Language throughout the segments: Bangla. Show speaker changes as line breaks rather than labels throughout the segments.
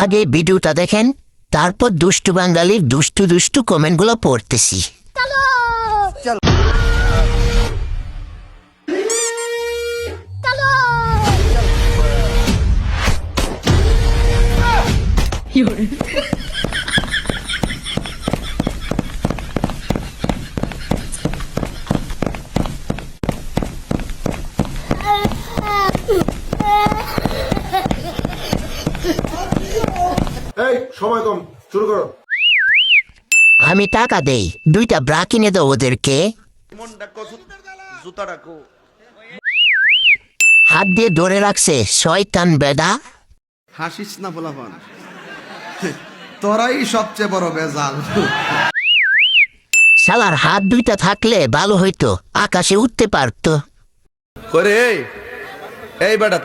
আগে ভিডিওটা দেখেন, তারপর দুষ্টু বাঙালির দুষ্টু দুষ্টু কমেন্টগুলো পড়তেছি।
এই সময় কম, শুরু করো।
আমি টাকা দেই, 2টা ব্রা কিনে দাও ওদেরকে।
জুতা রাখো।
হাত দিয়ে ধরে রাখছে শয়তান বেদা।
হাসিস না পোলাপান, তোরাই সবচেয়ে বড় বেজাল।
শালার হাত 2টা থাকলে ভালো হইতো, আকাশে উঠতে পারতো।
করে এই বেটা,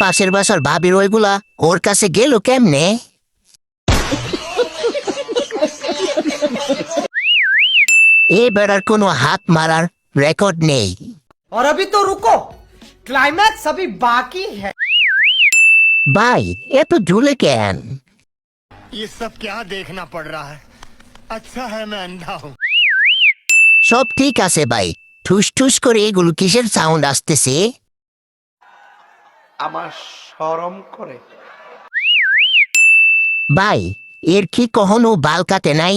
পাশের বাসার ভাবির ওইগুলা ওর কাছে গেল কেমনে? এ বেড়ার কোনো হাত মারার রেকর্ড নেই।
और अभी तो रुको, क्लाइमैक्स अभी बाकी है।
ভাই এত ঝুলে কেন?
ये सब क्या देखना पड़ रहा है। अच्छा है मैं अंधा हूँ।
সব ঠিক আছে ভাই, ঠুস ঠুস করে এগুলো কিসের সাউন্ড আসতেছে?
আমার শরম করে।
ভাই এর কি কখনো বাল কাটে নাই?